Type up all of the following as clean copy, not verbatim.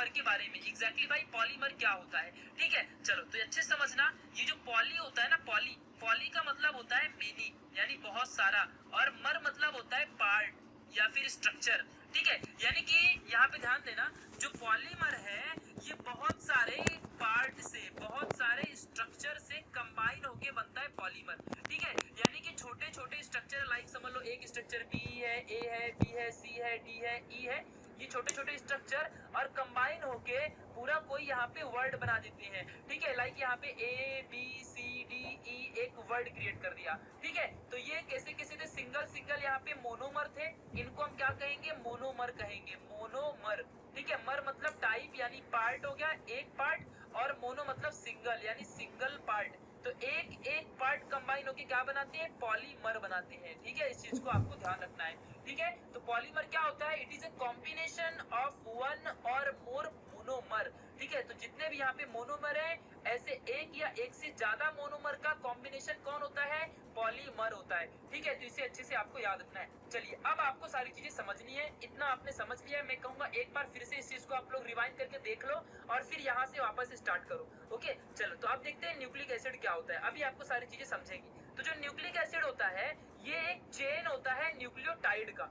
Polymer के बारे में। एग्जैक्टली भाई पॉलीमर क्या होता है, ठीक है। चलो तो अच्छे समझना, ये जो पॉली होता है ना, पॉली पॉली का मतलब होता है मेनी यानी बहुत सारा, और मर मतलब होता है पार्ट या फिर स्ट्रक्चर, ठीक है। यानी कि यहाँ पे ध्यान देना, जो पॉलीमर है ये बहुत सारे पार्ट से, बहुत सारे स्ट्रक्चर से कंबाइन होके बनता है पॉलीमर, ठीक है। यानी कि छोटे छोटे स्ट्रक्चर, लाइक समझ लो एक स्ट्रक्चर बी है, ए है, बी है, सी है, डी है, ई है, ये छोटे छोटे स्ट्रक्चर और कंबाइन होके पूरा कोई यहाँ पे वर्ड बना देते हैं, ठीक है। लाइक यहाँ पे A B C D E एक वर्ड क्रिएट कर दिया, ठीक है। तो ये कैसे कैसे थे, सिंगल सिंगल यहाँ पे मोनोमर थे, इनको हम क्या कहेंगे, मोनोमर कहेंगे, मोनोमर, ठीक है। मर मतलब टाइप यानी पार्ट हो गया, एक पार्ट, और मोनो मतलब सिंगल यानी सिंगल पार्ट। तो एक एक पार्ट कंबाइन होके क्या बनाते हैं, पॉलीमर बनाते हैं, ठीक है। इस चीज को आपको ध्यान रखना है, ठीक है। तो पॉलीमर क्या होता है, it is a combination of one और मोर मोनोमर, ठीक है। तो जितने भी यहाँ पे मोनोमर है, ऐसे एक या एक से ज्यादा मोनोमर का कॉम्बिनेशन कौन होता है, पॉलीमर होता है, ठीक है। तो इसे अच्छे से आपको याद रखना है। चलिए अब आपको सारी चीजें समझनी है, इतना आपने समझ लिया है। मैं कहूंगा एक बार फिर से इस चीज को आप लोग रिवाइंड करके देख लो और फिर यहाँ से वापस स्टार्ट करो, ओके। चलो तो आप देखते हैं न्यूक्लिक एसिड क्या होता है, अभी आपको सारी चीजें समझेंगी। तो जो न्यूक्लिक एसिड होता है ये एक चेन होता है न्यूक्लियोटाइड का,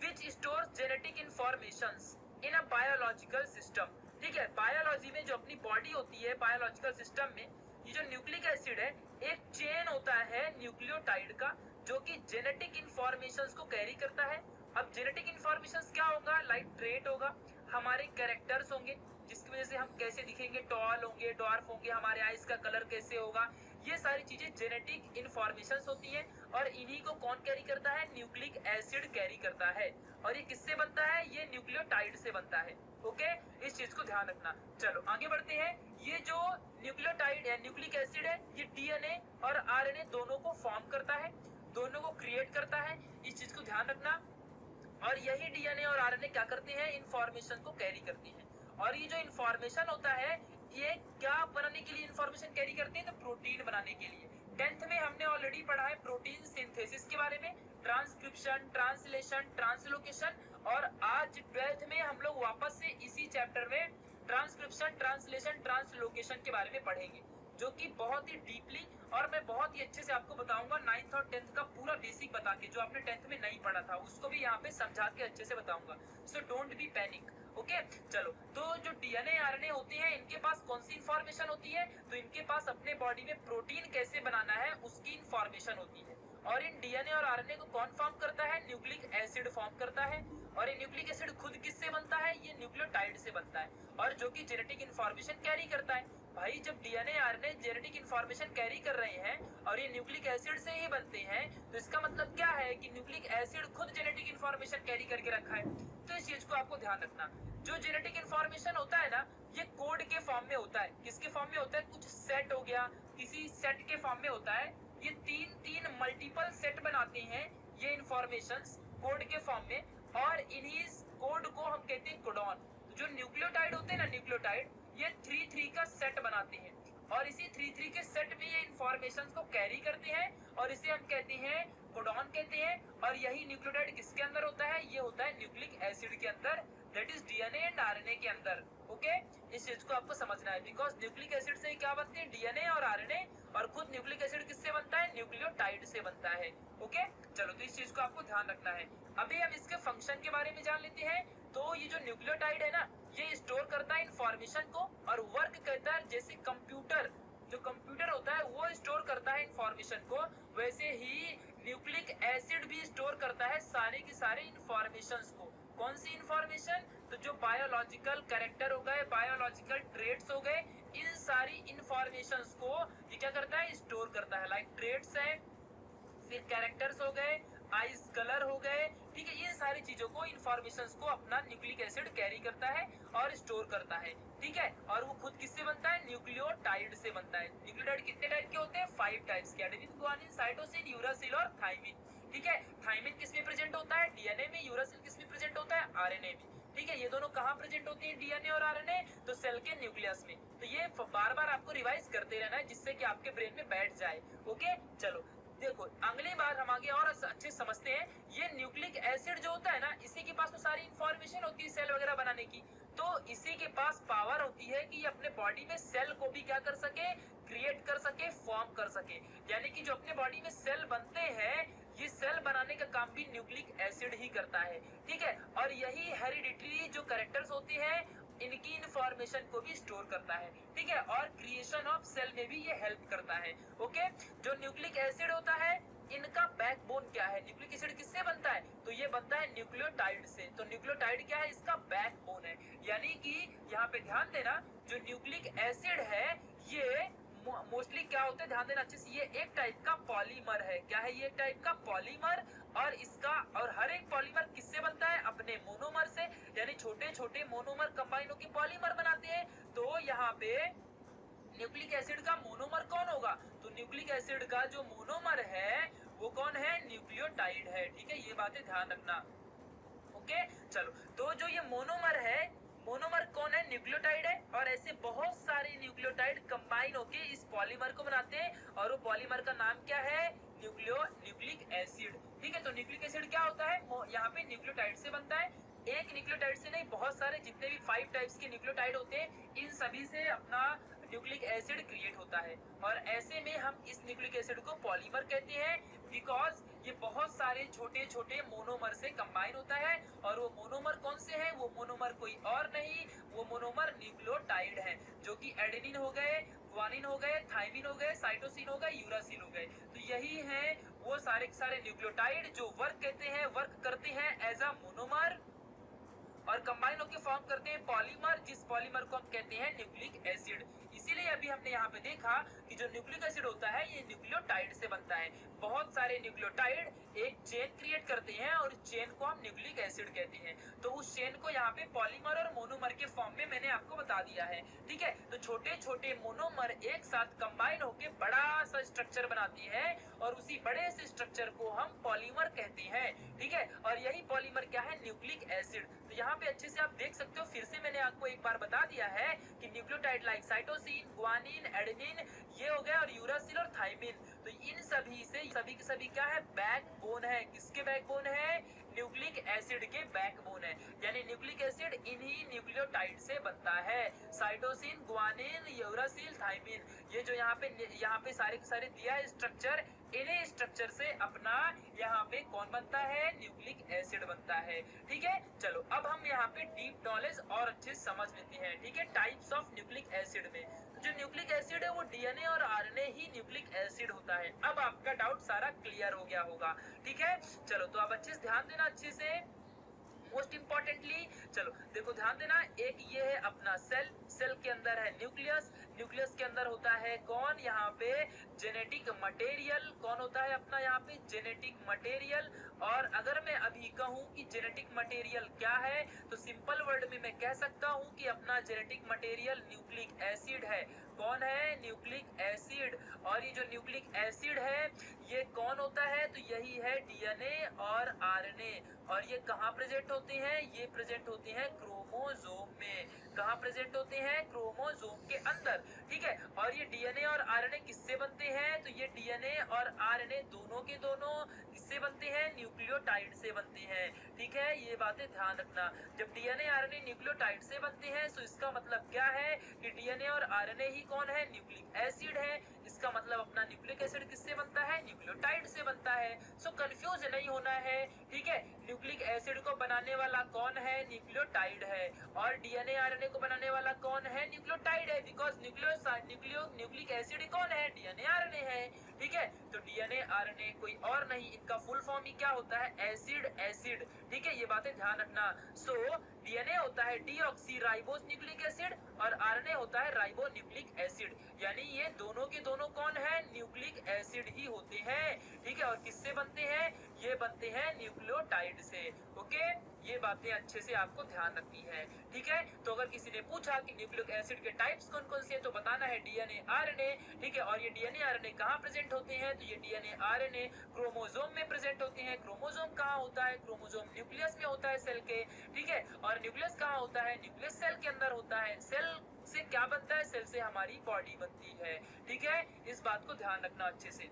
which stores genetic informations in a biological system, ठीक है। बायोलॉजी में जो अपनी बॉडी होती है, बायोलॉजिकल सिस्टम में ये जो न्यूक्लिक एसिड है एक चेन होता है न्यूक्लियोटाइड का, जो कि जेनेटिक इंफॉर्मेशंस को कैरी करता है। अब जेनेटिक इंफॉर्मेशंस क्या होगा, लाइक ट्रेट होगा, हमारे कैरेक्टर्स होंगे जिसकी वजह से हम कैसे दिखेंगे, टॉल होंगे, डॉर्फ होंगे, हमारे आईज का कलर कैसे होगा, ये सारी चीजें जेनेटिक इंफॉर्मेशंस होती हैं। और इन्हीं को कौन कैरी करता है, न्यूक्लिक एसिड कैरी करता है। और ये किससे बनता है, ये न्यूक्लियोटाइड से बनता है, ओके। इस चीज को ध्यान रखना। चलो आगे बढ़ते हैं। ये जो न्यूक्लियोटाइड है, न्यूक्लिक एसिड है, ये डीएनए और आरएनए दोनों को फॉर्म करता है, दोनों को क्रिएट करता है, इस चीज को ध्यान रखना। और यही डीएनए और आरएनए क्या करते हैं, इंफॉर्मेशन को कैरी करती हैं। और ये जो इंफॉर्मेशन होता है ये क्या बनाने के लिए इंफॉर्मेशन कैरी करते हैं, तो प्रोटीन बनाने के लिए। 10th में हमने ऑलरेडी पढ़ा है प्रोटीन सिंथेसिस के बारे में, ट्रांसक्रिप्शन, ट्रांसलेशन, ट्रांसलोकेशन, और आज 12th में हम लोग वापस से इसी चैप्टर में ट्रांसक्रिप्शन, ट्रांसलेशन, ट्रांसलोकेशन के बारे में पढ़ेंगे, जो कि बहुत ही डीपली और मैं बहुत ही अच्छे से आपको बताऊंगा। 9th और 10th का पूरा बेसिक बता के, जो आपने 10th में नहीं पढ़ा था उसको भी यहाँ पे समझा के अच्छे से बताऊंगा। So don't be panic, okay. चलो तो जो डीएनए आरएनए होते हैं इनके पास कौन सी इंफॉर्मेशन होती है, तो इनके पास अपने बॉडी में प्रोटीन कैसे बनाना है उसकी इंफॉर्मेशन होती है। और इन डीएनए और आरएनए को कौन फॉर्म करता है, न्यूक्लिक एसिड फॉर्म करता है। और ये न्यूक्लिक एसिड खुद किससे बनता है, ये न्यूक्लियोटाइड से बनता है, और जो कि जेनेटिक इंफॉर्मेशन कैरी करता है। भाई जब DNA RNA genetic information carry कर रहे हैं और ये न्यूक्लिक एसिड से ही बनते हैं, तो इसका मतलब क्या है कि न्यूक्लिक एसिड खुद जेनेटिक इंफॉर्मेशन कैरी करके रखा है। तो इस चीज को आपको ध्यान रखना। जो जेनेटिक इंफॉर्मेशन होता है ना, ये कोड के फॉर्म में होता है। किसके फॉर्म में होता है, कुछ सेट हो गया, किसी सेट के फॉर्म में होता है। ये तीन तीन मल्टीपल सेट बनाते हैं ये इंफॉर्मेशंस कोड के फॉर्म में, और इन्हीं कोड को हम कहते हैं कोडॉन। जो न्यूक्लियोटाइड होते हैं ना, न्यूक्लियोटाइड ये 3-3 का सेट बनाते हैं, और इसी 3-3 के सेट में ये इंफॉर्मेशन को कैरी करते हैं, और इसे हम कहते हैं कोडॉन कहते हैं। और यही न्यूक्लियोटाइड किसके अंदर होता है, ये होता है न्यूक्लिक एसिड के अंदर, that is DNA and RNA के अंदर, ओके। इस चीज को आपको समझना है, बिकॉज न्यूक्लिक एसिड से क्या बनते हैं, डीएनए और आरएनए, और खुद न्यूक्लिक एसिड किससे बनता है, न्यूक्लियोटाइड से बनता है, ओके। चलो तो इस चीज को आपको ध्यान रखना है। अभी हम इसके फंक्शन के बारे में जान लेते हैं। तो ये जो न्यूक्लियोटाइड है ना, ये स्टोर करता है इंफॉर्मेशन को और वर्क करता है जैसे कंप्यूटर, जो कंप्यूटर होता है वो स्टोर करता है इंफॉर्मेशन को, वैसे ही न्यूक्लिक एसिड भी स्टोर करता है सारे की सारे इंफॉर्मेशंस को। कौन सी इंफॉर्मेशन, तो जो बायोलॉजिकल कैरेक्टर हो गए, बायोलॉजिकल ट्रेट्स हो गए, इन सारी इंफॉर्मेशंस को ये क्या करता है, स्टोर करता है। लाइक ट्रेट्स है, फिर कैरेक्टर्स हो गए, आइज कलर हो गए, ठीक है। ये सारी चीजों को, इंफॉर्मेशंस को अपना न्यूक्लिक एसिड कैरी करता है और स्टोर करता है, ठीक है। और वो खुद किससे बनता है, न्यूक्लियोटाइड से बनता है। न्यूक्लियोटाइड कितने टाइप के होते हैं, 5 टाइप्स के, एडेनिन, गुआनिन, साइटोसिन, यूरासिल और थाइमिन, ठीक है। थाइमिन किसमें प्रेजेंट होता है, डीएनए में। यूरासिल किसमें प्रेजेंट होता है, आरएनए में, ठीक है। ये दोनों कहाँ प्रेजेंट होते हैं, डीएनए और आरएनए, तो सेल के न्यूक्लियस में। तो ये बार बार आपको रिवाइज करते रहना है जिससे कि आपके ब्रेन में बैठ जाए, ओके। चलो देखो अगली बार हम आगे और अच्छे समझते हैं। ये न्यूक्लिक एसिड जो होता है ना, इसी के पास तो सारी इंफॉर्मेशन होती है सेल वगैरह बनाने की। तो इसी के पास पावर होती है कि ये अपने बॉडी में सेल को भी क्या कर सके, क्रिएट कर सके, फॉर्म कर सके। यानी कि जो अपने बॉडी में सेल बनते हैं, ये सेल बनाने का काम भी न्यूक्लिक एसिड ही करता है, ठीक है। और यही हेरिडिटरी जो कैरेक्टर्स होते हैं, इनकी इन्फॉर्मेशन को भी स्टोर करता है, ठीक है। और क्रिएशन ऑफ सेल में भी ये हेल्प करता है, ओके। जो न्यूक्लिक एसिड होता है, इनका बैकबोन क्या है, न्यूक्लिक एसिड किससे बनता है, तो ये बनता है न्यूक्लियोटाइड से। तो न्यूक्लियोटाइड क्या है, इसका बैकबोन है। यानी कि यहाँ पे ध्यान देना, जो न्यूक्लिक एसिड है ये मोस्टली क्या होते हैं, ध्यान देना अच्छे से, ये एक टाइप का पॉलीमर है। क्या है, ये एक टाइप का पॉलीमर। और इसका और हर एक पॉलीमर किससे बनता है, अपने मोनोमर से। यानी छोटे छोटे मोनोमर कंबाइन होकर पॉलीमर बनाते हैं। तो यहाँ पे न्यूक्लिक एसिड का मोनोमर कौन होगा, तो न्यूक्लिक एसिड का जो मोनोमर है वो कौन है, न्यूक्लियोटाइड है, ठीक है। ये बातें ध्यान रखना, ओके। चलो, तो जो ये मोनोमर है, मोनोमर कौन है, न्यूक्लियोटाइड है। और ऐसे बहुत सारे न्यूक्लियोटाइड कंबाइन होके इस पॉलीमर को बनाते हैं, और वो पॉलीमर का नाम क्या है, न्यूक्लिक एसिड, ठीक है। तो न्यूक्लिक एसिड क्या होता है, यहाँ पे न्यूक्लियोटाइड से बनता है। एक न्यूक्लियोटाइड से नहीं, बहुत सारे जितने भी 5 टाइप्स के न्यूक्लियोटाइड होते हैं, इन सभी से अपना न्यूक्लिक एसिड क्रिएट होता है। और ऐसे में हम इस न्यूक्लिक एसिड को पॉलीमर कहते हैं, बिकॉज ये बहुत सारे छोटे छोटे मोनोमर से कंबाइन होता है। और वो मोनोमर कौन से हैं, वो मोनोमर कोई और नहीं, वो मोनोमर न्यूक्लियोटाइड है, जो कि एडेनिन हो गए, ग्वानिन हो गए, थाइमिन हो गए, साइटोसिन हो गए, यूरासिल हो गए। तो यही है वो सारे के सारे न्यूक्लियोटाइड जो वर्क करते हैं एज अ मोनोमर, और कंबाइन होकर फॉर्म करते हैं पॉलीमर, जिस पॉलीमर को हम कहते हैं न्यूक्लिक एसिड। इसीलिए अभी हमने यहाँ पे देखा कि जो न्यूक्लिक एसिड होता है ये न्यूक्लियोटाइड से बनता है। बहुत सारे न्यूक्लियोटाइड एक चेन क्रिएट करते हैं, और इस चेन को हम न्यूक्लिक एसिड कहते हैं। तो उस चेन को यहाँ पे पॉलीमर और मोनोमर के फॉर्म में मैंने आपको बता दिया है, ठीक है। तो छोटे छोटे मोनोमर एक साथ कंबाइन होकर बड़ा सा स्ट्रक्चर बनाती है, और उसी बड़े से स्ट्रक्चर को हम पॉलीमर कहते हैं, ठीक है। और यही पॉलीमर क्या है, न्यूक्लिक एसिड। तो यहाँ पे अच्छे से आप देख सकते हो, फिर से मैंने आपको एक बार बता दिया है कि nucleotide like cytosine, guanine, adenine, ये हो गया, और यूरासिल और थाइमिन। तो इन सभी से सभी के सभी क्या है, बैकबोन है। किसके बैकबोन है, न्यूक्लिक एसिड के बैकबोन है। यानी न्यूक्लिक एसिड इन्हीं न्यूक्लियोटाइड से बनता है, साइटोसिन, ग्वानिन, यूरासिल, थाइमिन। ये जो यहाँ पे सारे के सारे दिया है स्ट्रक्चर, इन्हीं स्ट्रक्चर से अपना यहाँ पे कौन बनता है, न्यूक्लिक एसिड बनता है, ठीक है। चलो, अब हम यहाँ पे डीप नॉलेज और अच्छे समझ लेते हैं, ठीक है, टाइप्स ऑफ न्यूक्लिक एसिड में। तो जो न्यूक्लिक एसिड है वो डीएनए और आरएनए ही न्यूक्लिक एसिड होता है। अब आपका डाउट सारा क्लियर हो गया होगा, ठीक है। चलो, तो आप अच्छे से ध्यान देना, अच्छे से मोस्ट इंपॉर्टेंटली। चलो देखो, ध्यान देना, एक ये है अपना सेल, सेल के अंदर है न्यूक्लियस, न्यूक्लियस के अंदर होता है कौन, यहाँ पे जेनेटिक मटेरियल। कौन होता है अपना यहाँ पे, जेनेटिक मटेरियल। और अगर मैं अभी कहूँ कि जेनेटिक मटेरियल क्या है, तो सिंपल वर्ड में मैं कह सकता हूँ कि अपना जेनेटिक मटेरियल न्यूक्लिक एसिड है। कौन है, न्यूक्लिक एसिड। और ये जो न्यूक्लिक एसिड है ये कौन होता है, तो यही है डीएनए और आरएनए। और ये कहाँ प्रेजेंट होते हैं, ये प्रेजेंट होते हैं क्रोमोसोम में। कहाँ प्रेजेंट होते हैं, क्रोमोसोम के अंदर, ठीक है। और ये डीएनए और आरएनए किससे बनते हैं, तो ये डीएनए और आरएनए दोनों के दोनों किससे बनते हैं, न्यूक्लियोटाइड से बनते हैं, ठीक है। ये बातें ध्यान रखना, जब डीएनए आरएनए न्यूक्लियोटाइड से बनते हैं तो इसका मतलब क्या है कि डीएनए और आरएनए ही कौन है, न्यूक्लिक एसिड है। इसका मतलब अपना न्यूक्लिक एसिड किससे बनता है, न्यूक्लियोटाइड से बनता है। सो कंफ्यूज नहीं होना है, ठीक है। न्यूक्लिक एसिड को बनाने वाला कौन है, न्यूक्लियोटाइड है। और डीएनए आरएनए को बनाने वाला कौन है, न्यूक्लियोटाइड है। बिकॉज न्यूक्लिक एसिड कौन है, डीएनए आरएनए है, ठीक है। तो डीएनए आरएनए कोई और नहीं, इनका फुल फॉर्म ही क्या होता है, एसिड एसिड, ठीक है। ये बातें ध्यान रखना। सो डीएनए होता है डीऑक्सी राइबोस न्यूक्लिक एसिड, और आरएनए होता है राइबो न्यूक्लिक एसिड। यानी ये दोनों के दोनों कौन है, न्यूक्लिक एसिड ही होते हैं, ठीक है। और किससे बनते हैं, ये बनते हैं न्यूक्लियोटाइड से, ओके। ये बातें अच्छे से आपको ध्यान रखनी है, ठीक है। तो अगर किसी ने पूछा कि न्यूक्लिक एसिड के टाइप्स कौन कौन से हैं, तो बताना है डीएनए आरएनए, ठीक है। और ये डीएनए आरएनए कहाँ प्रेजेंट होते हैं, तो ये डीएनए आरएनए क्रोमोसोम में प्रेजेंट होते हैं। क्रोमोसोम कहाँ होता है, क्रोमोसोम न्यूक्लियस में होता है सेल के, ठीक है। और न्यूक्लियस कहाँ होता है, न्यूक्लियस सेल के अंदर होता है। सेल से क्या बनता है, सेल से हमारी बॉडी बनती है, ठीक है। इस बात को ध्यान रखना अच्छे से,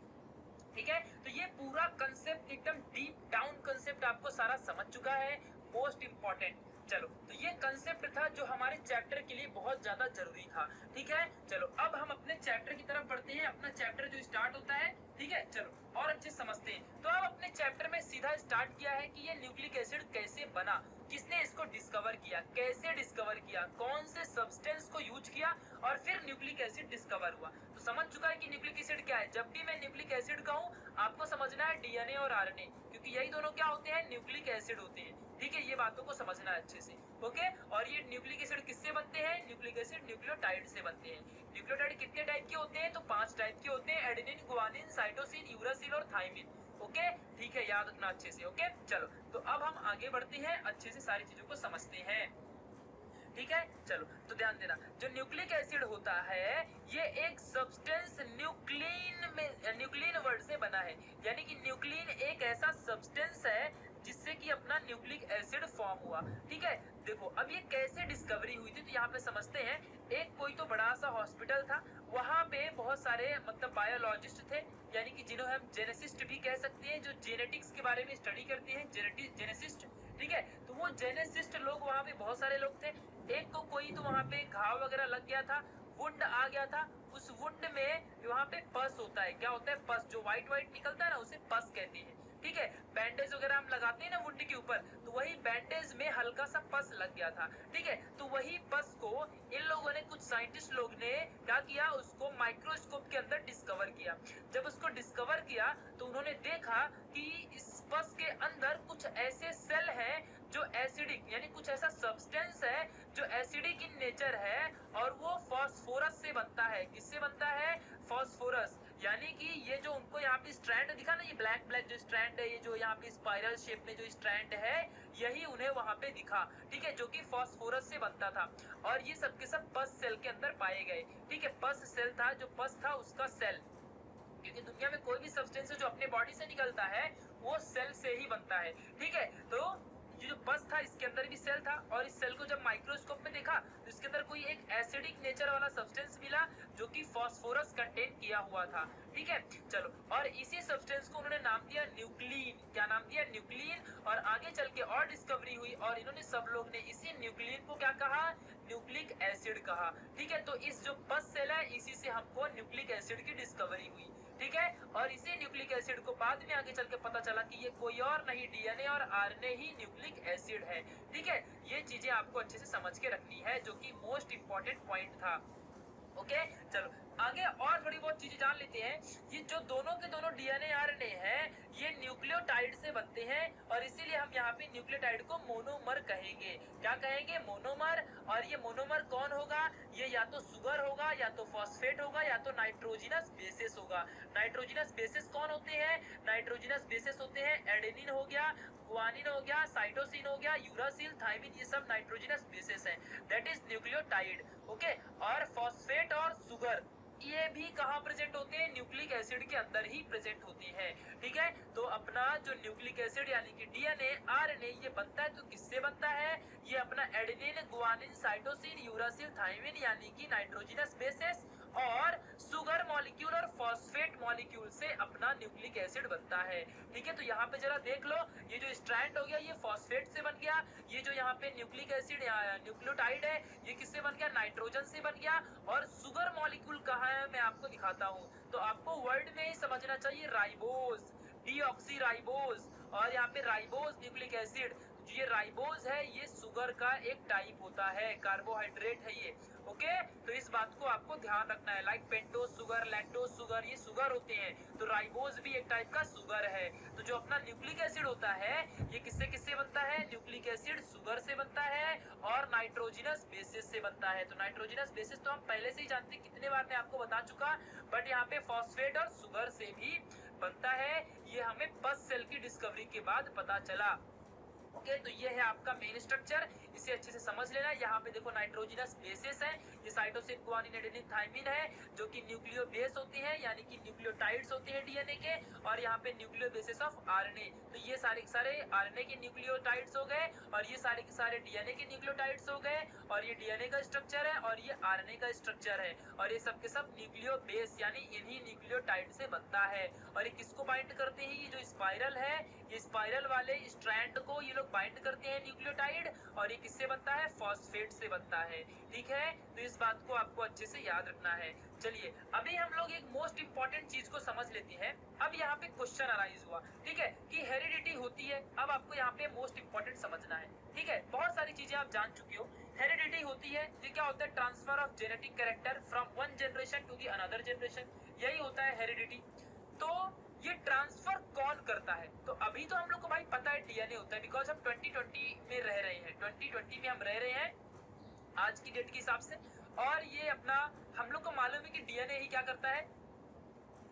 ठीक है। तो ये पूरा कंसेप्ट एकदम डीप डाउन कंसेप्ट आपको सारा समझ चुका है। मोस्ट इंपॉर्टेंट चलो, तो ये कंसेप्ट था जो हमारे चैप्टर के लिए बहुत ज्यादा जरूरी था। ठीक है, चलो अब हम अपने चैप्टर की तरफ बढ़ते हैं। अपना चैप्टर जो स्टार्ट होता है, ठीक है, चलो और अच्छे समझते हैं। तो अब अपने चैप्टर में सीधा स्टार्ट किया है कि ये न्यूक्लिक एसिड कैसे बना, किसने इसको डिस्कवर किया, कैसे डिस्कवर किया, कौन से सब्सटेंस को यूज किया और फिर न्यूक्लिक एसिड डिस्कवर हुआ। तो समझ चुका है कि न्यूक्लिक एसिड क्या है। जब भी मैं न्यूक्लिक एसिड कहूं, आपको समझना है डीएनए और आरएनए, क्योंकि यही दोनों क्या होते हैं, न्यूक्लिक एसिड होते हैं। ठीक है, ये बातों को समझना है अच्छे से। ओके, और ये न्यूक्लिक एसिड किससे बनते हैं, न्यूक्लिक एसिड न्यूक्लियोटाइड से बनते हैं। न्यूक्लियोटाइड कितने टाइप के होते हैं, तो 5 टाइप के होते हैं, एडेनिन, गुआनिन, साइटोसिन, यूरासिल और थाइमिन। ओके, ठीक है, याद रखना अच्छे से। ओके, चलो तो अब हम आगे बढ़ते हैं, अच्छे से सारी चीजों को समझते हैं। ठीक है, चलो तो ध्यान देना, जो न्यूक्लिक एसिड होता है ये एक सब्सटेंस न्यूक्लिन वर्ड से बना है। यानी कि न्यूक्लिन एक ऐसा सब्सटेंस है जिससे कि अपना न्यूक्लिक एसिड फॉर्म हुआ। ठीक है, देखो अब ये कैसे डिस्कवरी हुई थी, तो यहाँ पे समझते हैं। एक कोई तो बड़ा सा हॉस्पिटल था, वहां पे बहुत सारे मतलब बायोलॉजिस्ट थे, यानी कि जिन्हें हम जेनेसिस्ट भी कह सकते हैं, जो जेनेटिक्स के बारे में स्टडी करते हैं, जेनेसिस्ट। ठीक है, तो वो जेनेसिस्ट लोग वहां पे बहुत सारे लोग थे। एक को कोई तो वहां पे घाव वगैरह लग गया था, वुंड आ गया था। उस वुंड में वहां पे पस होता है, क्या होता है, पस, जो व्हाइट व्हाइट निकलता है ना, उसे पस कहते हैं। ठीक है, बैंडेज वगैरह हम लगाते हैं ना वुंड के ऊपर, तो वही बैंडेज में हल्का सा पस लग गया था। ठीक है, तो वही पस को इन लोगों ने, कुछ साइंटिस्ट लोग ने क्या किया, उसको माइक्रोस्कोप के अंदर डिस्कवर किया। जब उसको डिस्कवर किया तो उन्होंने देखा कि इस पस के अंदर कुछ ऐसे सेल हैं जो एसिडिक, यानी कुछ ऐसा सब्सटेंस है जो एसिडिक इन नेचर है, और वो फास्फोरस से बनता है। किससे बनता है, फास्फोरस। यानी कि ये जो उनको यहाँ पे स्ट्रैंड दिखा ना, ये ब्लैक ब्लैक जो स्ट्रैंड है, ये जो यहाँ पे स्पाइरल शेप में जो स्ट्रैंड है, यही उन्हें वहां पे दिखा। ठीक है, जो कि फास्फोरस से बनता था, और ये सब के सब पस सेल के अंदर पाए गए। ठीक है, पस सेल था, जो पस था उसका सेल, क्योंकि दुनिया में कोई भी सब्सटेंस है जो अपने बॉडी से निकलता है वो सेल से ही बनता है। ठीक है, तो ये जो पस था इसके अंदर भी सेल था, और इस सेल को जब माइक्रोस्कोप में देखा तो इसके अंदर कोई एक एसिडिक नेचर वाला सब्सटेंस मिला जो कि फास्फोरस कंटेन किया हुआ था। ठीक है, चलो, और इसी सब्सटेंस को उन्होंने नाम दिया न्यूक्लिन। क्या नाम दिया, न्यूक्लिन। और आगे चल के और डिस्कवरी हुई, और इन्होंने सब लोग ने इसी न्यूक्लिन को क्या कहा, न्यूक्लिक एसिड कहा। ठीक है, तो इस जो पस सेल है इसी से हमको न्यूक्लिक एसिड की डिस्कवरी हुई। ठीक है, और इसी न्यूक्लिक एसिड को बाद में आगे चल के पता चला कि ये कोई और नहीं, डीएनए और आरएनए ही न्यूक्लिक एसिड है। ठीक है, ये चीजें आपको अच्छे से समझ के रखनी है, जो कि मोस्ट इंपॉर्टेंट पॉइंट था। ओके, चलो आगे और थोड़ी बहुत चीजें जान लेते हैं। ये जो दोनों के दोनों डीएनए आरएनए हैं, ये न्यूक्लियोटाइड से बनते हैं, और इसीलिए हम यहाँ पे न्यूक्लियोटाइड को मोनोमर कहेंगे। क्या कहेंगे, मोनोमर। और ये मोनोमर कौन होगा, ये या तो सुगर होगा, या तो फॉस्फेट होगा, या तो नाइट्रोजिनस बेसिस होगा। नाइट्रोजिनस बेसिस कौन होते हैं, नाइट्रोजिनस बेसिस होते हैं एडेनिन हो गया, गुआनिन हो गया, साइटोसिन हो गया, यूरासिल, थाइमिन, ये सब नाइट्रोजिनस बेसिस हैं, दैट इज न्यूक्लियोटाइड। ओके, और फॉस्फेट और सुगर ये भी कहाँ प्रेजेंट होते हैं, न्यूक्लिक एसिड के अंदर ही प्रेजेंट होते हैं। ठीक है, तो अपना जो न्यूक्लिक एसिड यानी कि डीएनए आरएनए ये बनता है, तो किससे बनता है, ये अपना adenine, guanine, cytosine, uracil, thymine यानी कि नाइट्रोजिनस बेसिस और सुगर मॉलिक्यूल और फॉस्फेट मॉलिक्यूल से अपना न्यूक्लिक एसिड बनता है। ठीक है, तो यहाँ पे जरा देख लो, ये जो स्ट्रैंड हो गया ये फॉस्फेट से बन गया, ये जो यहाँ पे न्यूक्लिक एसिड न्यूक्लियोटाइड है ये किससे बन गया, नाइट्रोजन से बन गया। और सुगर मॉलिक्यूल कहाँ है, मैं आपको दिखाता हूँ। तो आपको वर्ड में ही समझना चाहिए, राइबोज, डीऑक्सीराइबोज, और यहाँ पे राइबोज न्यूक्लिक एसिड। ये राइबोज है, ये सुगर का एक टाइप होता है, कार्बोहाइड्रेट है ये। ओके, तो इस बात को आपको ध्यान रखना है, like pentose sugar, lactose sugar, ये सुगर होते हैं, तो राइबोज भी एक टाइप का सुगर है। तो जो अपना न्यूक्लिक एसिड होता है ये किससे किससे बनता है, न्यूक्लिक एसिड सुगर से बनता है और नाइट्रोजिनस बेसिस से बनता है। तो नाइट्रोजिनस बेसिस तो हम पहले से ही जानते हैं, कितने बार मैं आपको बता चुका, बट यहाँ पे फॉस्फेट और सुगर से भी बनता है, ये हमें पस सेल की डिस्कवरी के बाद पता चला। ओके, तो ये है आपका मेन स्ट्रक्चर, इसे अच्छे से समझ लेना। यहाँ पे देखो नाइट्रोजिनस बेसिस है, ये साइटोसिन, गुआनिन, एडेनिन, थाइमिन है, जो कि न्यूक्लियो बेस होते हैं, यानी कि न्यूक्लियोटाइड्स होते हैं डीएनए के, और यहाँ पे न्यूक्लियो बेसिस ऑफ आरएनए। तो ये सारे के सारे आरएनए के न्यूक्लियोटाइड्स हो गए, और ये सारे के सारे डीएनए के न्यूक्लियोटाइड्स हो गए, और ये डीएनए का स्ट्रक्चर है, और ये आरएनए का स्ट्रक्चर है, और ये सब के सब न्यूक्लियो बेस यानी इन्हीं न्यूक्लियोटाइड से बनता है। और ये किसको बाइंड करते हैं, ये जो स्पाइरल है ये स्पाइरल वाले स्ट्रैंड को ये लोग बाइंड करते हैं न्यूक्लियोटाइड, और ये किससे बनता है, फॉस्फेट से बनता है। ठीक है, तो इस बात को आपको अच्छे से याद रखना है। चलिए अभी हम लोग एक मोस्ट इंपॉर्टेंट चीज को समझ लेते हैं। अब यहाँ पे क्वेश्चन अराइज हुआ, ठीक है, कि हेरिडिटी होती है। अब आपको यहाँ पे मोस्ट इंपॉर्टेंट समझना है। ठीक है, बहुत सारी चीजें आप जान चुके हो। हेरिडिटी होती है, ये क्या होता है, transfer of genetic character from one generation to the another generation, यही होता है हेरिडिटी। तो ये ट्रांसफर कौन करता है, तो अभी तो हम लोग को भाई पता है डीएनए होता है, बिकॉज हम 2020 में रह रहे हैं, 2020 में हम रह रहे हैं आज की डेट के हिसाब से। और ये अपना हम लोग को मालूम है कि डीएनए ही क्या करता है,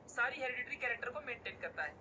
सारी हेरिडिटरी कैरेक्टर को मेंटेन करता है।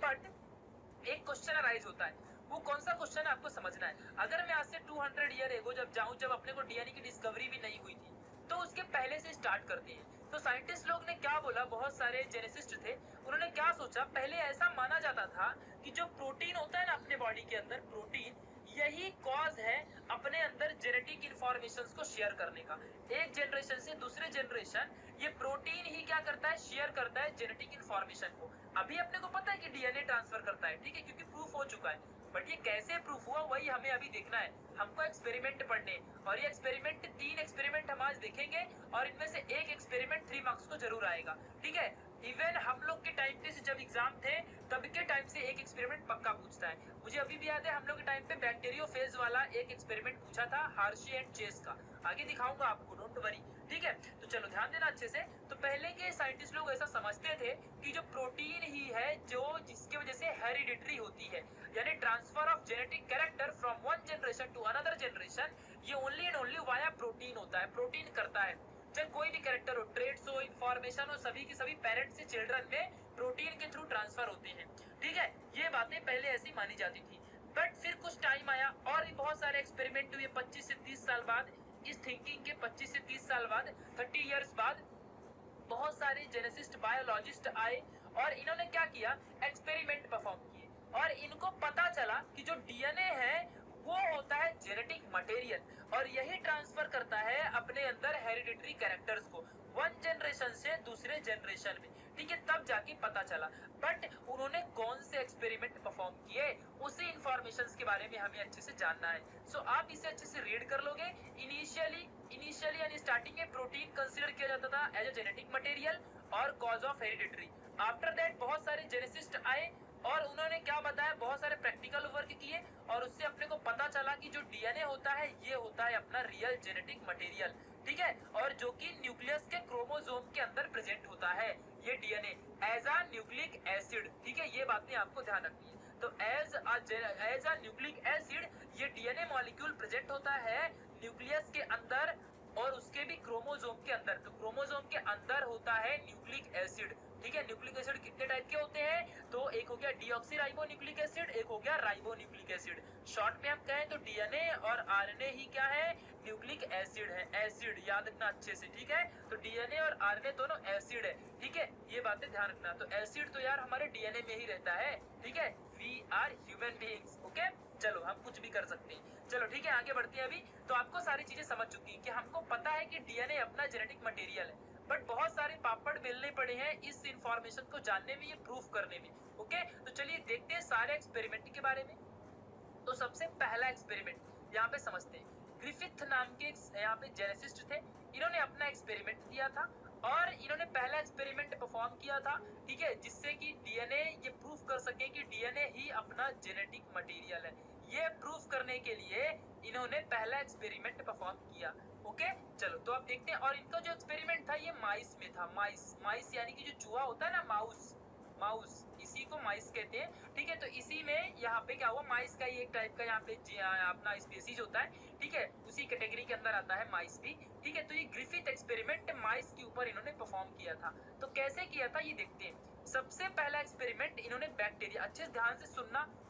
बट एक क्वेश्चन अराइज होता है, वो कौन सा क्वेश्चन है आपको समझना है। अगर मैं आज से 200 ईयर एगो जब जाऊं, जब अपने को डीएनए की डिस्कवरी भी नहीं हुई थी, तो उसके पहले से स्टार्ट करते हैं। तो साइंटिस्ट लोग ने क्या बोला, बहुत सारे जेनेसिस्ट थे, उन्होंने क्या सोचा, पहले ऐसा माना जाता था कि जो प्रोटीन होता है ना अपने बॉडी के अंदर, प्रोटीन यही कॉज है अपने अंदर जेनेटिक इंफॉर्मेशंस को शेयर करने का। एक जनरेशन से दूसरे जनरेशन ये प्रोटीन ही क्या करता है, शेयर करता है जेनेटिक इंफॉर्मेशन को। अभी अपने को पता है कि डीएनए ट्रांसफर करता है, ठीक है, क्योंकि प्रूफ हो चुका है। बट ये कैसे प्रूफ हुआ, वही हमें अभी देखना है। हमको एक्सपेरिमेंट पढ़ने, और ये एक्सपेरिमेंट 3 एक्सपेरिमेंट हम आज देखेंगे, और इनमें से एक एक्सपेरिमेंट 3 मार्क्स को जरूर आएगा। ठीक है, इवन हम लोग के टाइम पे जब एग्जाम थे तब के टाइम से एक एक्सपेरिमेंट पक्का पूछता है। मुझे अभी भी याद है, हम लोग के टाइम पे बैक्टीरियोफेज वाला एक एक्सपेरिमेंट पूछा था, हार्शी एंड चेस का। आगे दिखाऊंगा आपको, डोंट वरी। ठीक है, तो चलो ध्यान देना अच्छे से। तो पहले के साइंटिस्ट लोग ऐसा समझते थे कि जो प्रोटीन ही है जो जिसकी वजह से हेरिडिटरी होती है, यानी transfer of genetic character from one generation to another generation, ये only and only via protein होता है, प्रोटीन करता है। चाहे कोई भी कैरेक्टर हो, ट्रेड्स हो, इंफॉर्मेशन हो, सभी की सभी पेरेंट्स से चिल्ड्रन में प्रोटीन के थ्रू ट्रांसफर होते हैं। ठीक है, ये बातें पहले ऐसी मानी जाती थी। बट फिर कुछ टाइम आया और भी बहुत सारे एक्सपेरिमेंट हुए 25 से 30 साल बाद। इस थिंकिंग के 25 से 30 साल बाद, 30 इयर्स बाद, बहुत सारे जेनेसिस्ट बायोलॉजिस्ट आए और इन्होंने क्या किया, एक्सपेरिमेंट परफॉर्म किए, और इनको पता चला कि जो डीएनए है वो होता है जेनेटिक मटेरियल, और यही ट्रांसफर करता है अपने अंदर हेरिडिटरी कैरेक्टर्स को वन जनरेशन से दूसरे जनरेशन में। ठीक है, तब जाके पता चला। बट उन्होंने कौन से एक्सपेरिमेंट परफॉर्म किए, उसी इंफॉर्मेशन के बारे में हमें अच्छे से जानना है। सो आप इसे अच्छे से रीड कर लोगे। इनिशियली यानी स्टार्टिंग में प्रोटीन कंसीडर किया जाता था एज ए जेनेटिक मटेरियल और cause of hereditary. After that बहुत सारे जेनेसिस्ट आए और उन्होंने क्या बताया, बहुत सारे प्रैक्टिकल वर्क किए, और उससे अपने को पता चला कि जो डीएनए होता है ये होता है अपना रियल जेनेटिक मटेरियल। ठीक है, और जो कि न्यूक्लियस के क्रोमोसोम के अंदर प्रेजेंट होता है ये DNA as a nucleic acid. ठीक है, ये बातें आपको ध्यान रखनी है। तो एज अ न्यूक्लिक एसिड ये डीएनए मॉलिक्यूल प्रेजेंट होता है न्यूक्लियस के अंदर और उसके भी क्रोमोसोम के अंदर। तो क्रोमोसोम के अंदर होता है न्यूक्लिक एसिड। ठीक है, न्यूक्लिक एसिड कितने टाइप के होते हैं, तो एक हो गया डीऑक्सीराइबोन्यूक्लिक एसिड, एक हो गया राइबोन्यूक्लिक एसिड। शॉर्ट में हम कहें तो डीएनए और आरएनए ही क्या है, न्यूक्लिक एसिड है। एसिड याद रखना अच्छे से। ठीक है, तो डीएनए और आरएनए दोनों एसिड है। ठीक है, ये बातें ध्यान रखना। तो एसिड तो यार हमारे डीएनए में ही रहता है। ठीक है, we are human beings. Okay, चलो हम कुछ भी कर सकते हैं। चलो ठीक है, आगे बढ़ते हैं। अभी तो आपको सारी चीजें समझ चुकी हैं कि हमको पता है कि डीएनए अपना जेनेटिक मटेरियल है, बट बहुत सारे पापड़ बेलने पड़े हैं इस इंफॉर्मेशन को जानने में, ये प्रूफ करने में। ओके, तो चलिए देखते हैं सारे एक्सपेरिमेंट के बारे में। तो सबसे पहला एक्सपेरिमेंट यहाँ पे समझते हैं। ग्रिफिथ नाम के यहाँ पे जेनेसिस्ट थे, इन्होंने अपना एक्सपेरिमेंट दिया था और इन्होंने पहला एक्सपेरिमेंट परफॉर्म किया था। ठीक है, जिससे कि डीएनए ये प्रूफ कर सके कि डीएनए ही अपना जेनेटिक मटेरियल है। ये प्रूफ करने के लिए इन्होंने पहला एक्सपेरिमेंट परफॉर्म किया। ओके, चलो तो आप देखते हैं। और इनका जो एक्सपेरिमेंट था ये माइस में था। माइस यानी कि जो चूहा होता है ना, माउस, इसी को माइस कहते हैं। ठीक है, तो इसी में यहाँ पे क्या हुआ, माइस का ही एक टाइप का यहाँ पे अपना स्पीसीज होता है। ठीक है, उसी कैटेगरी के अंदर आता है माइस भी। ठीक है, तो ये ग्रिफिथ एक्सपेरिमेंट माइस के ऊपर इन्होंने परफॉर्म किया था। तो कैसे किया था ये देखते हैं। सबसे पहला एक्सपेरिमेंट इन्होंने बैक्टीरिया, अच्छे से ध्यान से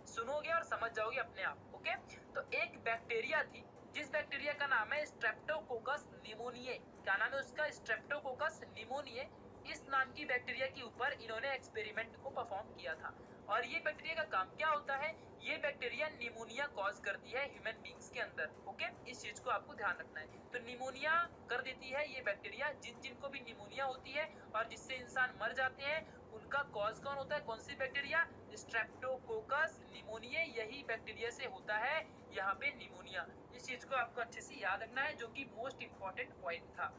सुनोगे और समझ जाओगे अपने आप। ओके, तो एक बैक्टीरिया थी, जिस बैक्टीरिया का नाम है स्ट्रेप्टोकोकस निमोनिये। क्या नाम है उसका, स्ट्रेप्टोकोकस निमोनिये। इस नाम की बैक्टीरिया के ऊपर इन्होंने एक्सपेरिमेंट को परफॉर्म किया था। और ये बैक्टीरिया का काम क्या होता है, ये बैक्टीरिया निमोनिया कॉज करती है ह्यूमन बींग्स के अंदर। ओके, इस चीज को आपको ध्यान रखना है। तो निमोनिया कर देती है ये बैक्टीरिया, जिनको भी निमोनिया होती है और जिससे इंसान मर जाते हैं, उनका कॉज कौन होता है, कौन सी बैक्टीरिया, स्ट्रेप्टोकोकस निमोनिया, यही बैक्टीरिया से होता है यहाँ पे निमोनिया। इस चीज को आपको अच्छे से याद रखना है, जो कि मोस्ट इंपॉर्टेंट पॉइंट था।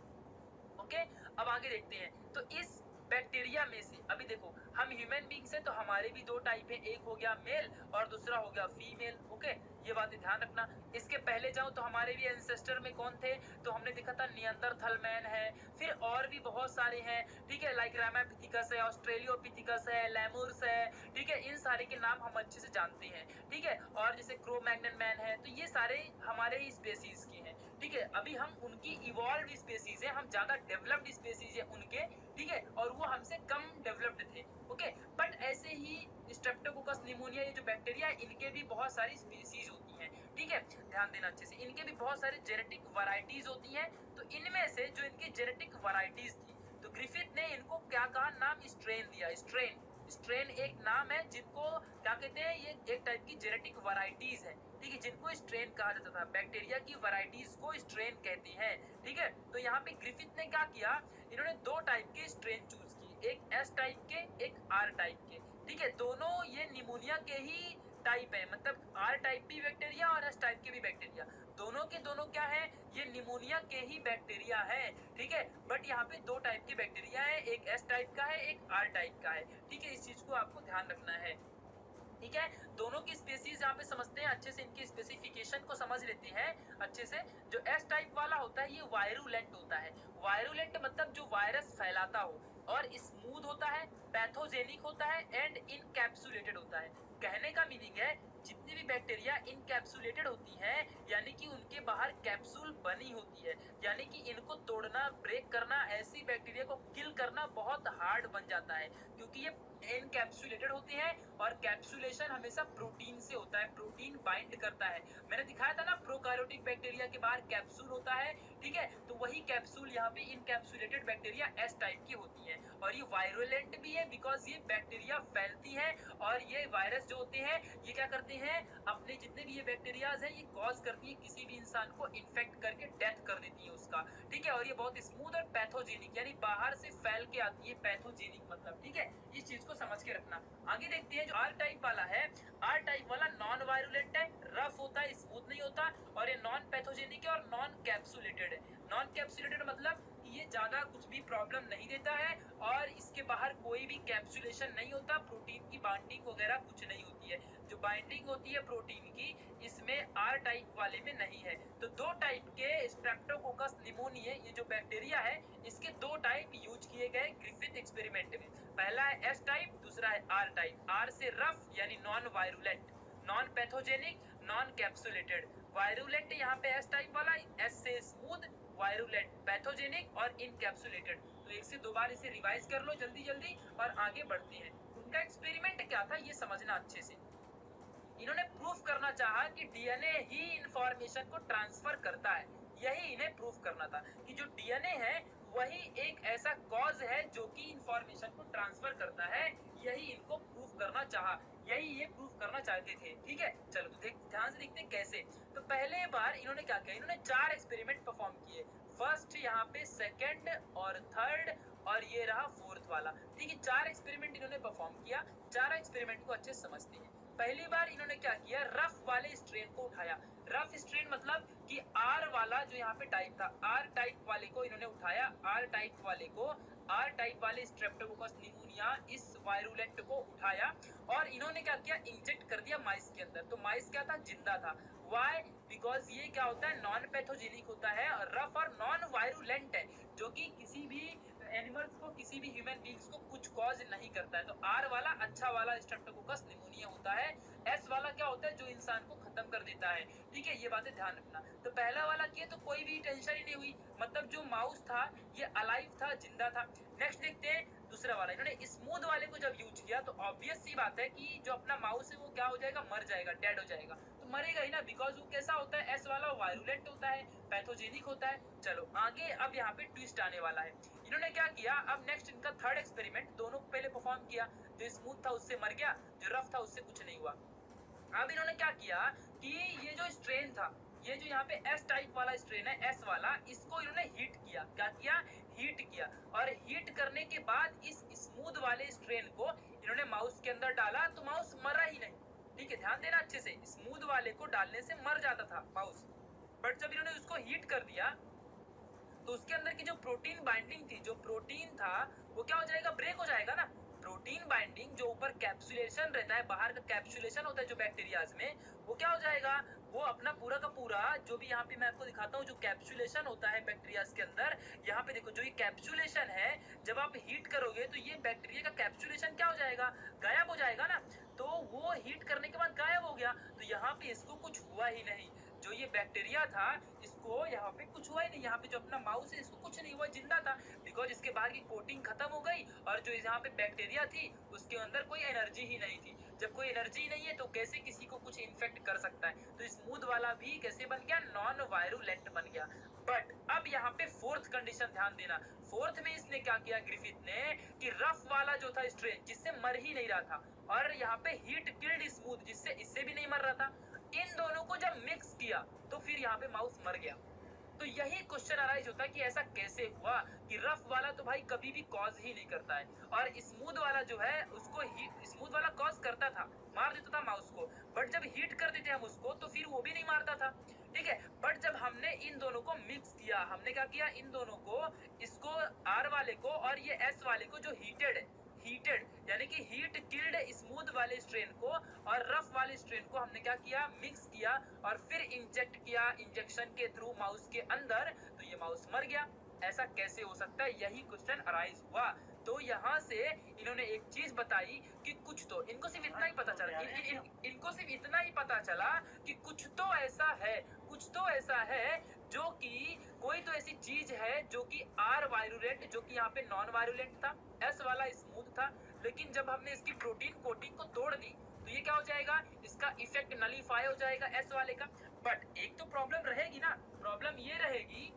ओके, अब आगे देखते हैं। तो इस बैक्टीरिया में से अभी देखो, हम ह्यूमन बींग्स हैं तो हमारे भी दो टाइप है, एक हो गया मेल और दूसरा हो गया फीमेल। ओके, ये बातें ध्यान रखना। इसके पहले जाऊं तो हमारे भी एंसेस्टर में कौन थे, तो हमने देखा था नियंदरथल मैन है, फिर और भी बहुत सारे हैं, ठीक है, लाइक रामापिथिकस है, ऑस्ट्रेलियोपिथिकस है, लेमुर्स है, ठीक है, इन सारे के नाम हम अच्छे से जानते हैं, ठीक है। और जैसे क्रो-मैग्नन मैन है, तो ये सारे हमारे ही स्पेसीज के हैं, ठीक है। अभी हम उनकी इवॉल्व स्पेसीज है, हम ज्यादा डेवलप्ड स्पेसीज है उनके, ठीक है, और वो हमसे कम डेवलप्ड थे। ओके, बट ऐसे ही स्ट्रेप्टोकोकस निमोनिया, ये जो बैक्टीरिया है, इनके भी बहुत सारी स्पीसीज होती हैं, ठीक है, ध्यान देना अच्छे से। इनके भी बहुत सारे जेनेटिक वैरायटीज होती हैं। तो इनमें से जो इनकी जेनेटिक वैरायटीज थी, तो ग्रिफिथ ने इनको क्या कहा, नाम स्ट्रेन दिया। स्ट्रेन, स्ट्रेन एक नाम है, जिनको क्या कहते हैं, ये एक टाइप की जेनेटिक वैरायटीज है, ठीक है, जिनको स्ट्रेन कहा जाता था। बैक्टीरिया की वैरायटीज को स्ट्रेन कहते हैं, ठीक है। तो यहाँ पे ग्रिफिथ ने क्या किया, इन्होंने दो टाइप के स्ट्रेन चूज किए, एक एस टाइप के, एक आर टाइप के, ठीक है। दोनों ये निमोनिया के ही टाइप है, मतलब आर टाइप भी बैक्टीरिया और एस टाइप के भी बैक्टीरिया, दोनों के दोनों क्या है, ये निमोनिया के ही बैक्टीरिया है, ठीक है। बट यहाँ पे दो टाइप के बैक्टीरिया है, एक एस टाइप का है, एक आर टाइप का है, ठीक है। इस चीज को आपको ध्यान रखना है, ठीक है। दोनों की स्पेसीज यहाँ पे समझते हैं अच्छे से, इनकी स्पेसिफिकेशन को समझ लेते हैं अच्छे से। जो एस टाइप वाला होता है, ये वायरुलेंट होता है। वायरुलेंट मतलब जो वायरस फैलाता हो, और स्मूथ होता है, पैथोजेनिक होता है, एंड इनकैप्सुलेटेड होता है। कहने का मीनिंग है, जितनी भी बैक्टीरिया इनकैप्सुलेटेड होती है, यानी कि उनके बाहर कैप्सूल बनी होती है, यानी कि इनको तोड़ना, ब्रेक करना, ऐसी बैक्टीरिया को किल करना बहुत हार्ड बन जाता है, क्योंकि ये इनकैप्सुलेटेड होते हैं। और कैप्सुलेशन हमेशा प्रोटीन से होता है, प्रोटीन बाइंड करता है। मैंने दिखाया था ना, प्रोकार्योटिक बैक्टीरिया के बाहर कैप्सूल होता है, ठीक है। तो वही कैप्सूल यहाँ पे इनकैप्सुलेटेड बैक्टीरिया एस टाइप की होती है। और ये वायरुलेंट भी है, बिकॉज ये बैक्टीरिया फैलती है, और ये वायरस जो होते हैं, ये क्या करते हैं, अपने जितने भी ये बैक्टीरियाज हैं, ये कॉज करती है किसी भी इंसान को इन्फेक्ट करके डेथ कर देती है उसका, ठीक है। और ये बहुत स्मूथ और पैथोजेनिक, यानी बाहर से फैल के आती है, पैथोजेनिक मतलब, ठीक है। इस चीज को समझ के रखना। आगे देखते हैं, जो आर टाइप वाला है, आर टाइप वाला नॉन वायरुलेंट है, रफ होता है, स्मूथ नहीं होता, और ये नॉन पैथोजेनिक है और नॉन कैप्सुलेटेड है। नॉन कैप्सुलेटेड मतलब ये ज्यादा कुछ भी प्रॉब्लम नहीं देता है, और इसके बाहर कोई भी कैप्सुलेशन नहीं होता, प्रोटीन की बाइंडिंग वगैरह कुछ नहीं होती है। जो बाइंडिंग होती है प्रोटीन की, इसमें आर टाइप वाले में नहीं है। तो दो टाइप के स्ट्रेप्टोकोकस निमोनिया, ये जो बैक्टीरिया है, इसके दो टाइप यूज किए गए ग्रिफिथ एक्सपेरिमेंट में। पहला है एस टाइप, दूसरा है आर टाइप। आर से रफ यानी non virulent, non pathogenic, non capsulated. Virulent यहाँ पे एस टाइप वाला, एस से स्मूथ, वायरुलेंट पैथोजेनिक और इनकैप्सुलेटेड। तो एक से दो बार इसे रिवाइज कर लो जल्दी जल्दी, और आगे बढ़ते हैं। उनका एक्सपेरिमेंट क्या था, ये समझना अच्छे से। इन्होंने प्रूफ करना चाहा कि डीएनए ही इंफॉर्मेशन को ट्रांसफर करता है। यही इन्हें प्रूफ करना था कि जो डीएनए है, वही एक ऐसा कॉज है जो कि इंफॉर्मेशन को ट्रांसफर करता है। यही इनको प्रूफ करना चाहा, यही ये प्रूफ करना चाहते थे, ठीक है। चलो तो ध्यान से देखते हैं कैसे। तो पहले बार इन्होंने क्या किया, इन्होंने 4 एक्सपेरिमेंट परफॉर्म किए। फर्स्ट, यहाँ पे सेकंड और थर्ड, और ये रहा फोर्थ वाला, ठीक है। 4 एक्सपेरिमेंट इन्होंने परफॉर्म किया। 4 एक्सपेरिमेंट को अच्छे से समझते हैं। पहली बार इन्होंने क्या किया, रफ वाले स्ट्रेन को उठाया। रफ स्ट्रेन मतलब कि आर वाला जो यहाँ पे टाइप था, आर टाइप वाले को इन्होंने उठाया। आर टाइप वाले को, आर टाइप वाले स्ट्रेप्टोकोकस निमोनिया, इस वायरुलेंट को उठाया, और इन्होंने क्या किया, इंजेक्ट कर दिया माइस के अंदर। तो माइस क्या था, जिंदा था। वाई, बिकॉज ये क्या होता है, नॉन पैथोजेनिक होता है, रफ और नॉन वायरुलेंट है, जो कि किसी भी एनिमल्स को, किसी भी ह्यूमन बींग्स को कुछ कॉज नहीं करता है। तो आर वाला अच्छा वाला स्ट्रेप्टोकोकस निमोनिया होता है। एस वाला क्या होता है, जो इंसान को खत्म कर देता है, ठीक है। ये बातें ध्यान रखना। तो पहला वाला किए तो कोई भी टेंशन ही नहीं हुई, मतलब जो माउस था ये अलाइव था, जिंदा था। नेक्स्ट देखते हैं दूसरा वाला। इन्होंने स्मूथ वाले को जब यूज किया, तो ऑब्वियस सी बात है कि जो अपना माउस है वो क्या हो जाएगा, मर जाएगा, डेड हो जाएगा। तो तो मरेगा ही ना, बिकॉज वो कैसा होता है, एस वाला वायरुलेंट होता है, पैथोजेनिक होता है। चलो आगे अब यहाँ पे ट्विस्ट आने वाला है। इन्होंने क्या किया, अब नेक्स्ट इनका थर्ड एक्सपेरिमेंट, दोनों को पहले परफॉर्म किया, जो स्मूथ था उससे मर गया, जो रफ था उससे कुछ नहीं हुआ। अब इन्होंने क्या किया कि ये जो स्ट्रेन था, ये जो यहाँ पे एस टाइप वाला स्ट्रेन है, एस वाला, इसको इन्होंने हीट किया। क्या किया, हीट किया। और हीट करने के बाद इस स्मूथ वाले स्ट्रेन को इन्होंने माउस के अंदर डाला, तो माउस मरा ही नहीं। ठीक है, ध्यान देना अच्छे से, स्मूथ वाले को डालने से मर जाता था माउस, बट जब इन्होंने उसको हीट कर दिया तो उसके अंदर की जो प्रोटीन बाइंडिंग थी, जो प्रोटीन था, वो क्या हो जाएगा, ब्रेक हो जाएगा ना। प्रोटीन बाइंडिंग, जो ऊपर कैप्सुलेशन रहता है, बाहर का कैप्सुलेशन होता है जो बैक्टीरियाज में, वो क्या हो जाएगा, वो अपना पूरा का पूरा, जो भी यहाँ पे मैं आपको दिखाता हूँ, जो कैप्सुलेशन होता है बैक्टीरियाज के अंदर, यहाँ पे देखो जो ये कैप्सुलेशन है, जब आप हीट करोगे तो ये बैक्टीरिया का कैप्सुलेशन क्या हो जाएगा, गायब हो जाएगा ना। तो वो हीट करने के बाद गायब हो गया, तो यहाँ पे इसको कुछ हुआ ही नहीं। जो ये बैक्टीरिया था, इसको यहाँ पे कुछ हुआ ही नहीं। यहाँ पे जो अपना माउस है, इसको कुछ नहीं हुआ, जिंदा था, बिकॉज इसके बाहर की कोटिंग खत्म हो गई, और जो यहाँ पे बैक्टीरिया थी उसके अंदर कोई एनर्जी ही नहीं थी। जब कोई एनर्जी नहीं है तो कैसे किसी को कुछ इन्फेक्ट कर सकता है। तो स्मूथ वाला भी कैसे बन गया, नॉन वायरुलेंट बन गया। बट अब यहाँ पे फोर्थ कंडीशन ध्यान देना। फोर्थ में इसने क्या किया ग्रिफिथ ने, कि रफ वाला जो था स्ट्रेन, जिससे मर ही नहीं रहा था, और यहाँ पे हीट किल्ड स्मूथ, जिससे इससे भी नहीं मर रहा था, इन दोनों को जब मिक्स किया तो फिर यहाँ पे माउस मर गया। तो यही क्वेश्चन अराइज होता है कि ऐसा कैसे हुआ कि रफ वाला तो भाई कभी भी कॉज ही नहीं करता है, और स्मूथ वाला जो है उसको ही, स्मूथ वाला कॉज करता था, मार देता था माउस को, बट जब हीट कर देते हम उसको तो फिर वो भी नहीं मारता था। ठीक है, बट जब हमने इन दोनों को मिक्स किया, हमने क्या किया, इन दोनों को, इसको आर वाले को और ये एस वाले को, जो हीटेड है, हीटेड यानी कि हीट किल्ड स्मूथ वाले स्ट्रेन को और रफ वाले स्ट्रेन को हमने क्या किया, मिक्स किया, और फिर इंजेक्ट किया इंजेक्शन के थ्रू माउस के अंदर, तो ये माउस मर गया। ऐसा कैसे हो सकता है, यही क्वेश्चन अराइज हुआ। तो यहाँ से इन्होंने एक चीज बताई कि कुछ तो, इनको सिर्फ इतना ही पता चला, इनको सिर्फ इतना ही पता चला कि कुछ तो ऐसा है, कुछ तो ऐसा है, जो कि कोई तो ऐसी चीज है जो कि आर वायरुलेंट, जो कि यहाँ पे नॉन वायरुलेंट था, एस वाला स्मूथ था, लेकिन जब हमने इसकी प्रोटीन कोटिंग को तोड़ दी तो ये क्या हो जाएगा, इसका इफेक्ट नलीफाई हो जाएगा एस वाले का। बट एक तो प्रॉब्लम रहेगी ना, प्रॉब्लम ये रहेगी,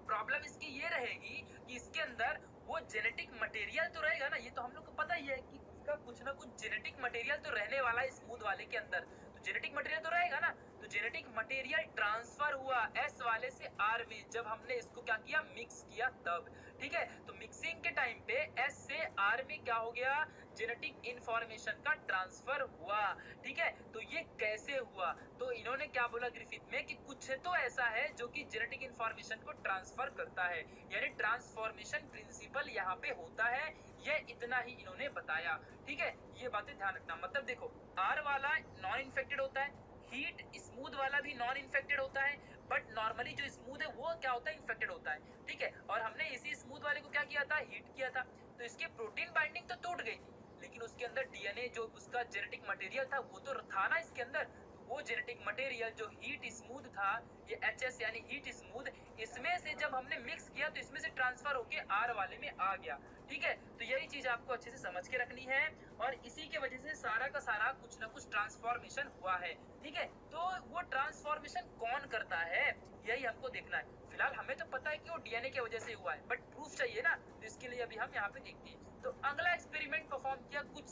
प्रॉब्लम इसकी ये रहेगी कि इसके अंदर वो जेनेटिक मटेरियल तो रहेगा ना, ये तो हम लोग को पता ही है कि उसका कुछ ना कुछ जेनेटिक मटेरियल तो रहने वाला है स्मूथ वाले के अंदर, तो जेनेटिक मटेरियल तो रहेगा ना। तो जेनेटिक मटेरियल ट्रांसफर हुआ एस वाले से आर में, जब हमने इसको क्या किया, मिक्स किया तब। ठीक है, तो मिक्सिंग के टाइम पे एस से आर में क्या हो गया, जेनेटिक इंफॉर्मेशन का ट्रांसफर हुआ। ठीक है, तो ये कैसे हुआ, तो इन्होंने क्या बोला ग्रिफिथ में कि कुछ तो ऐसा है जो कि जेनेटिक इंफॉर्मेशन को ट्रांसफर करता है, यानी ट्रांसफॉर्मेशन प्रिंसिपल यहाँ पे होता है, ये इतना ही इन्होंने बताया। ठीक है, ये बातें ध्यान रखना। मतलब देखो, आर वाला नॉन इन्फेक्टेड होता है, हीट स्मूथ वाला भी नॉन इन्फेक्टेड होता है, बट नॉर्मली जो स्मूथ है वो क्या होता है, इन्फेक्टेड होता है। ठीक है, और हमने इसी स्मूथ वाले को क्या किया था, हीट किया था, तो इसकी प्रोटीन बाइंडिंग तो टूट गई थी, लेकिन उसके अंदर डीएनए, जो उसका जेनेटिक मटेरियल था, वो तो था ना इसके अंदर। वो जेनेटिक मटेरियल जो हीट स्मूथ था, ये एचएस यानी हीट स्मूथ, इसमें से जब हमने मिक्स किया तो इसमें से ट्रांसफर होके आर वाले में आ गया। ठीक है, तो यही चीज आपको अच्छे से समझ के रखनी है, और इसी के वजह से सारा का सारा कुछ ना कुछ ट्रांसफॉर्मेशन हुआ है। ठीक है, तो वो ट्रांसफॉर्मेशन कौन करता है, यही हमको देखना है। फिलहाल हमें तो पता है कि वो डीएनए की वजह से हुआ है, बट प्रूफ चाहिए ना, तो इसके लिए अभी हम यहाँ पे देखते हैं। तो अगला एक्सपेरिमेंट परफॉर्म किया कुछ